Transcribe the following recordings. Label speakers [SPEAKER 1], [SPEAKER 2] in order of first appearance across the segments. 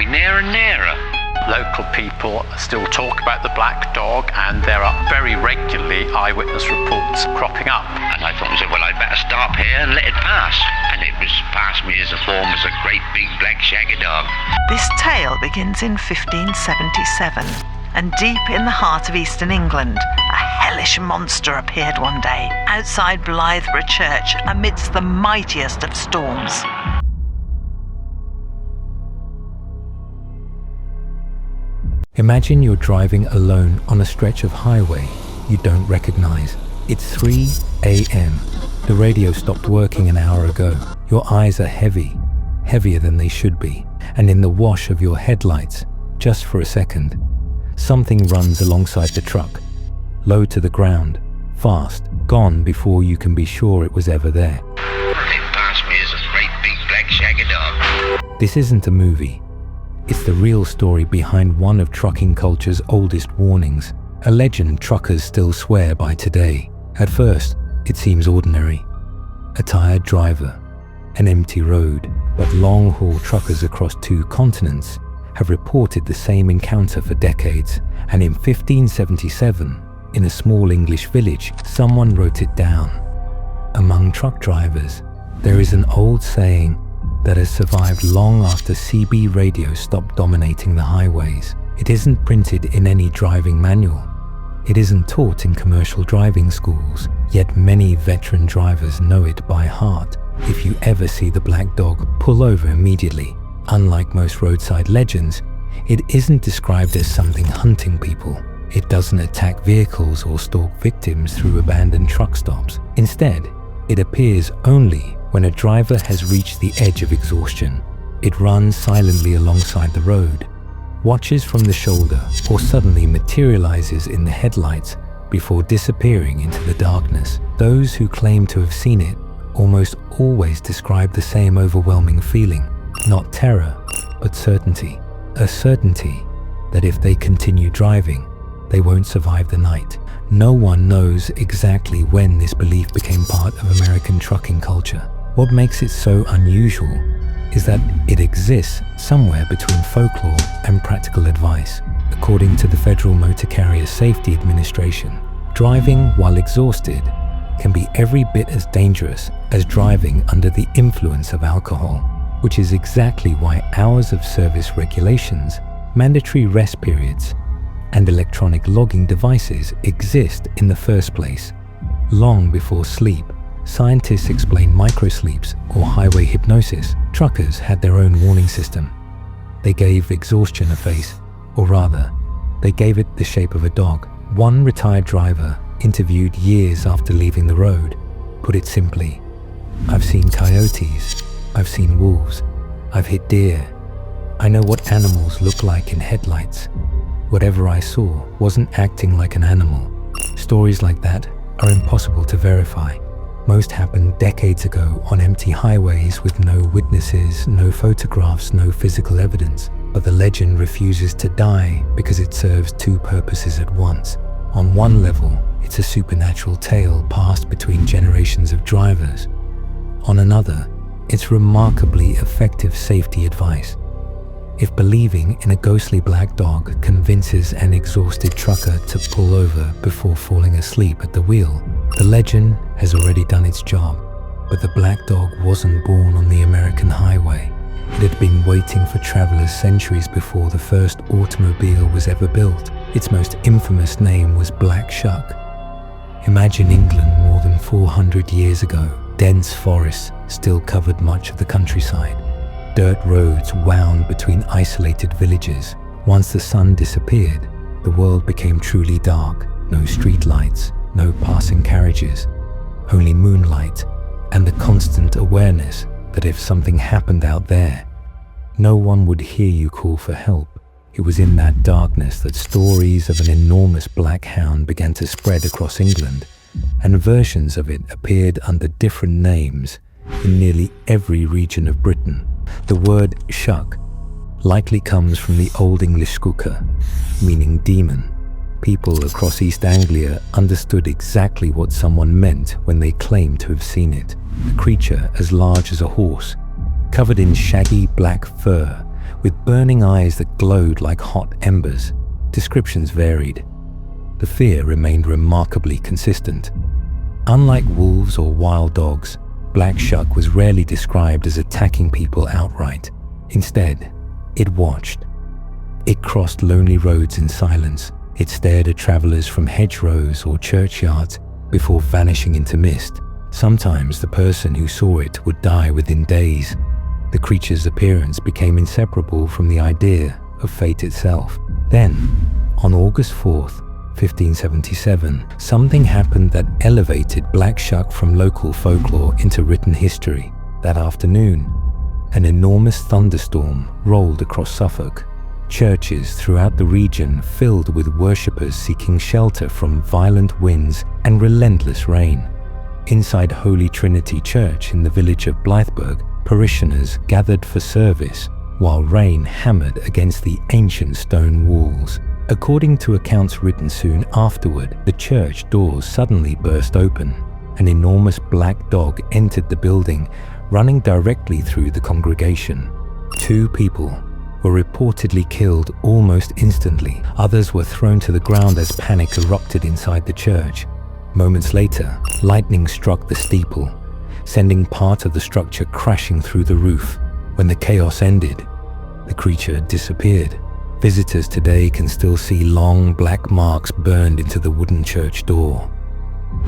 [SPEAKER 1] getting nearer and nearer.
[SPEAKER 2] Local people still talk about the black dog, and there are very regularly eyewitness reports cropping up.
[SPEAKER 1] And I thought, well, I'd better stop here and let it pass. And it was past me as a form as a great big black shaggy dog.
[SPEAKER 3] This tale begins in 1577, and deep in the heart of eastern England, a hellish monster appeared one day outside Blythburgh church amidst the mightiest of storms.
[SPEAKER 4] Imagine you're driving alone on a stretch of highway you don't recognize. It's 3 a.m. The radio stopped working an hour ago. Your eyes are heavy, heavier than they should be, and in the wash of your headlights, just for a second, something runs alongside the truck, low to the ground, fast, gone before you can be sure it was ever there.
[SPEAKER 1] It passed me as a great big black shaggy dog.
[SPEAKER 4] This isn't a movie. It's the real story behind one of trucking culture's oldest warnings, a legend truckers still swear by today. At first, it seems ordinary. A tired driver, an empty road, but long-haul truckers across 2 continents have reported the same encounter for decades, and in 1577, in a small English village, someone wrote it down. Among truck drivers, there is an old saying that has survived long after CB radio stopped dominating the highways. It isn't printed in any driving manual. It isn't taught in commercial driving schools, yet many veteran drivers know it by heart. If you ever see the black dog, pull over immediately. Unlike most roadside legends, it isn't described as something hunting people. It doesn't attack vehicles or stalk victims through abandoned truck stops. Instead, it appears only when a driver has reached the edge of exhaustion. It runs silently alongside the road, watches from the shoulder, or suddenly materializes in the headlights before disappearing into the darkness. Those who claim to have seen it almost always describe the same overwhelming feeling, not terror, but certainty. A certainty that if they continue driving, they won't survive the night. No one knows exactly when this belief became part of American trucking culture. What makes it so unusual is that it exists somewhere between folklore and practical advice. According to the Federal Motor Carrier Safety Administration, driving while exhausted can be every bit as dangerous as driving under the influence of alcohol, which is exactly why hours of service regulations, mandatory rest periods, and electronic logging devices exist in the first place. Long before sleep, scientists explained microsleeps or highway hypnosis. Truckers had their own warning system. They gave exhaustion a face, or rather, they gave it the shape of a dog. One retired driver, interviewed years after leaving the road, put it simply, "I've seen coyotes, I've seen wolves, I've hit deer. I know what animals look like in headlights. Whatever I saw wasn't acting like an animal." Stories like that are impossible to verify. Most happened decades ago on empty highways with no witnesses, no photographs, no physical evidence. But the legend refuses to die because it serves 2 purposes at once. On one level, it's a supernatural tale passed between generations of drivers. On another, it's remarkably effective safety advice. If believing in a ghostly black dog convinces an exhausted trucker to pull over before falling asleep at the wheel, the legend has already done its job. But the black dog wasn't born on the American highway. It had been waiting for travelers centuries before the first automobile was ever built. Its most infamous name was Black Shuck. Imagine England more than 400 years ago. Dense forests still covered much of the countryside. Dirt roads wound between isolated villages. Once the sun disappeared, the world became truly dark. No street lights, no passing carriages, only moonlight and the constant awareness that if something happened out there, no one would hear you call for help. It was in that darkness that stories of an enormous black hound began to spread across England, and versions of it appeared under different names in nearly every region of Britain. The word shuck likely comes from the Old English skuka, meaning demon. People across East Anglia understood exactly what someone meant when they claimed to have seen it. A creature as large as a horse, covered in shaggy black fur, with burning eyes that glowed like hot embers. Descriptions varied. The fear remained remarkably consistent. Unlike wolves or wild dogs, Black Shuck was rarely described as attacking people outright. Instead, it watched. It crossed lonely roads in silence. It stared at travelers from hedgerows or churchyards before vanishing into mist. Sometimes the person who saw it would die within days. The creature's appearance became inseparable from the idea of fate itself. Then, on August 4th, 1577, something happened that elevated Black Shuck from local folklore into written history. That afternoon, an enormous thunderstorm rolled across Suffolk. Churches throughout the region filled with worshippers seeking shelter from violent winds and relentless rain. Inside Holy Trinity Church in the village of Blythburgh, parishioners gathered for service while rain hammered against the ancient stone walls. According to accounts written soon afterward, the church doors suddenly burst open. An enormous black dog entered the building, running directly through the congregation. 2 people were reportedly killed almost instantly. Others were thrown to the ground as panic erupted inside the church. Moments later, lightning struck the steeple, sending part of the structure crashing through the roof. When the chaos ended, the creature disappeared. Visitors today can still see long black marks burned into the wooden church door.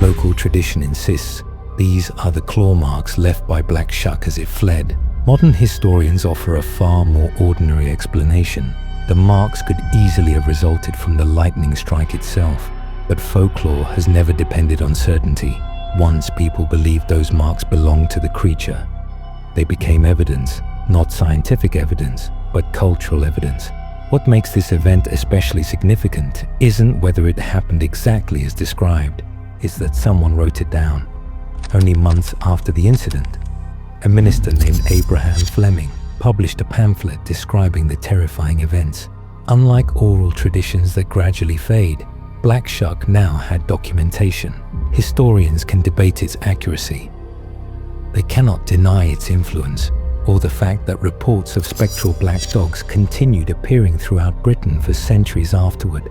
[SPEAKER 4] Local tradition insists these are the claw marks left by Black Shuck as it fled. Modern historians offer a far more ordinary explanation. The marks could easily have resulted from the lightning strike itself, but folklore has never depended on certainty. Once people believed those marks belonged to the creature, they became evidence, not scientific evidence, but cultural evidence. What makes this event especially significant isn't whether it happened exactly as described, it's that someone wrote it down. Only months after the incident, a minister named Abraham Fleming published a pamphlet describing the terrifying events. Unlike oral traditions that gradually fade, Black Shuck now had documentation. Historians can debate its accuracy. They cannot deny its influence, or the fact that reports of spectral black dogs continued appearing throughout Britain for centuries afterward,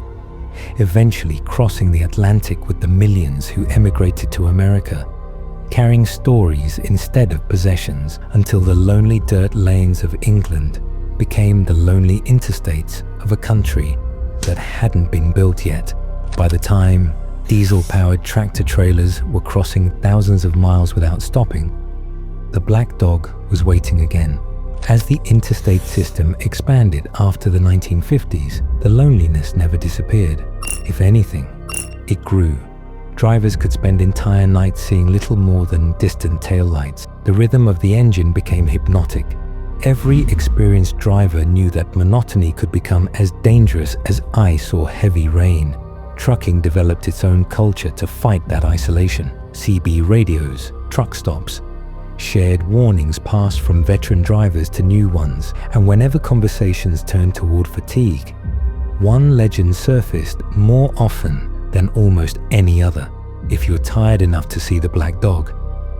[SPEAKER 4] eventually crossing the Atlantic with the millions who emigrated to America, carrying stories instead of possessions until the lonely dirt lanes of England became the lonely interstates of a country that hadn't been built yet. By the time diesel-powered tractor trailers were crossing thousands of miles without stopping, the black dog was waiting again. As the interstate system expanded after the 1950s, the loneliness never disappeared. If anything, it grew. Drivers could spend entire nights seeing little more than distant taillights. The rhythm of the engine became hypnotic. Every experienced driver knew that monotony could become as dangerous as ice or heavy rain. Trucking developed its own culture to fight that isolation. CB radios, truck stops, shared warnings passed from veteran drivers to new ones, and whenever conversations turned toward fatigue, one legend surfaced more often than almost any other. If you're tired enough to see the black dog,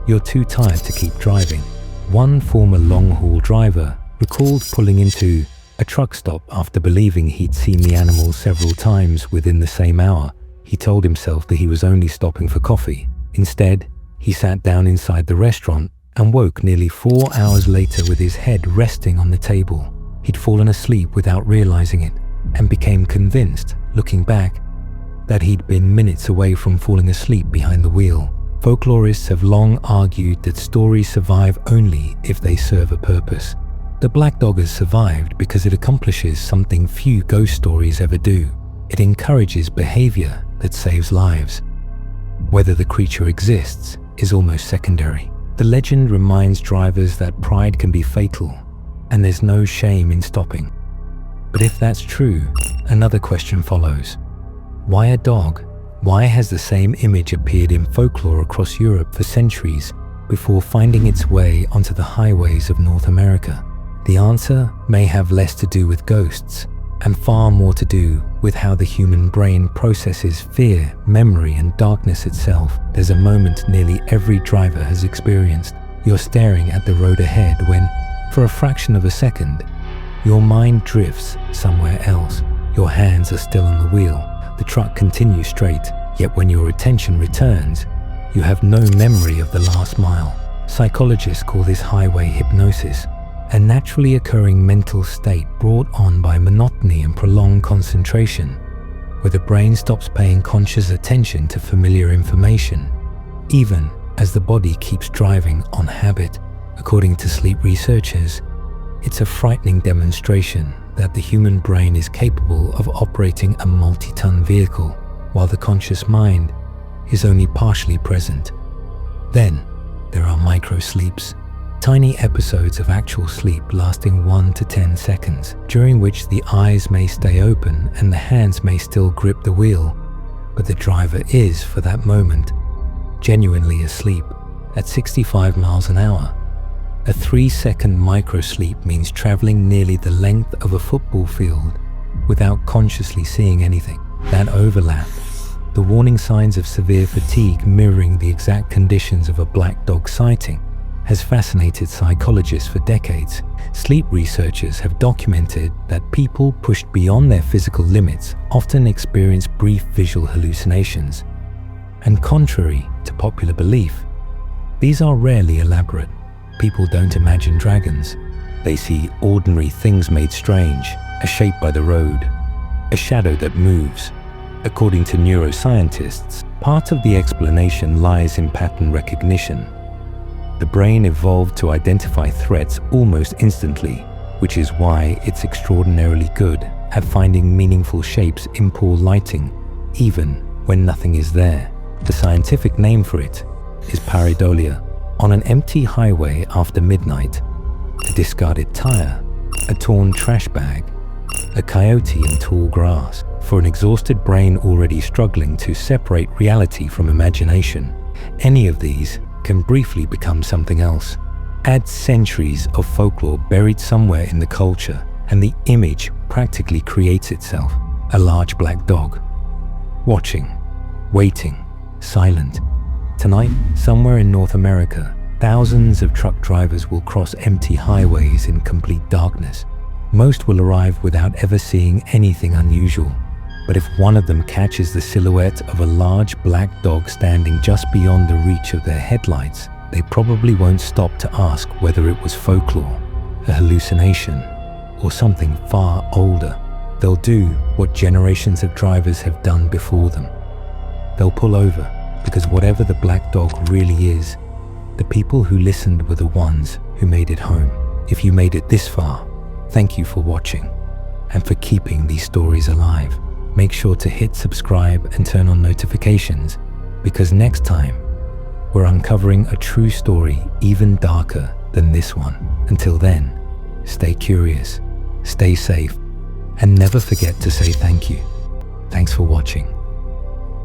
[SPEAKER 4] you're too tired to keep driving. One former long-haul driver recalled pulling into a truck stop after believing he'd seen the animal several times within the same hour. He told himself that he was only stopping for coffee. Instead, he sat down inside the restaurant and woke nearly 4 hours later with his head resting on the table. He'd fallen asleep without realizing it and became convinced, looking back, that he'd been minutes away from falling asleep behind the wheel. Folklorists have long argued that stories survive only if they serve a purpose. The black dog has survived because it accomplishes something few ghost stories ever do. It encourages behavior that saves lives. Whether the creature exists is almost secondary. The legend reminds drivers that pride can be fatal, and there's no shame in stopping. But if that's true, another question follows. Why a dog? Why has the same image appeared in folklore across Europe for centuries before finding its way onto the highways of North America? The answer may have less to do with ghosts and far more to do with how the human brain processes fear, memory, and darkness itself. There's a moment nearly every driver has experienced. You're staring at the road ahead when, for a fraction of a second, Your mind drifts somewhere else. Your hands are still on the wheel. The truck continues straight, yet when your attention returns, you have no memory of the last mile. Psychologists call this highway hypnosis, a naturally occurring mental state brought on by monotony and prolonged concentration, where the brain stops paying conscious attention to familiar information, even as the body keeps driving on habit. According to sleep researchers, it's a frightening demonstration that the human brain is capable of operating a multi-ton vehicle, while the conscious mind is only partially present. Then, there are microsleeps, tiny episodes of actual sleep lasting 1 to 10 seconds, during which the eyes may stay open and the hands may still grip the wheel, but the driver is, for that moment, genuinely asleep at 65 miles an hour. A 3-second microsleep means traveling nearly the length of a football field without consciously seeing anything. That overlap, the warning signs of severe fatigue mirroring the exact conditions of a black dog sighting, has fascinated psychologists for decades. Sleep researchers have documented that people pushed beyond their physical limits often experience brief visual hallucinations. And contrary to popular belief, these are rarely elaborate. People don't imagine dragons. They see ordinary things made strange, a shape by the road, a shadow that moves. According to neuroscientists, part of the explanation lies in pattern recognition. The brain evolved to identify threats almost instantly, which is why it's extraordinarily good at finding meaningful shapes in poor lighting, even when nothing is there. The scientific name for it is pareidolia. On an empty highway after midnight, a discarded tire, a torn trash bag, a coyote in tall grass. For an exhausted brain already struggling to separate reality from imagination, any of these can briefly become something else. Add centuries of folklore buried somewhere in the culture, and the image practically creates itself. A large black dog, watching, waiting, silent. Tonight, somewhere in North America, thousands of truck drivers will cross empty highways in complete darkness. Most will arrive without ever seeing anything unusual. But if one of them catches the silhouette of a large black dog standing just beyond the reach of their headlights, they probably won't stop to ask whether it was folklore, a hallucination, or something far older. They'll do what generations of drivers have done before them. They'll pull over, because whatever the black dog really is, the people who listened were the ones who made it home. If you made it this far, thank you for watching and for keeping these stories alive. Make sure to hit subscribe and turn on notifications, because next time we're uncovering a true story even darker than this one. Until then, stay curious, stay safe, and never forget to say thank you. Thanks for watching.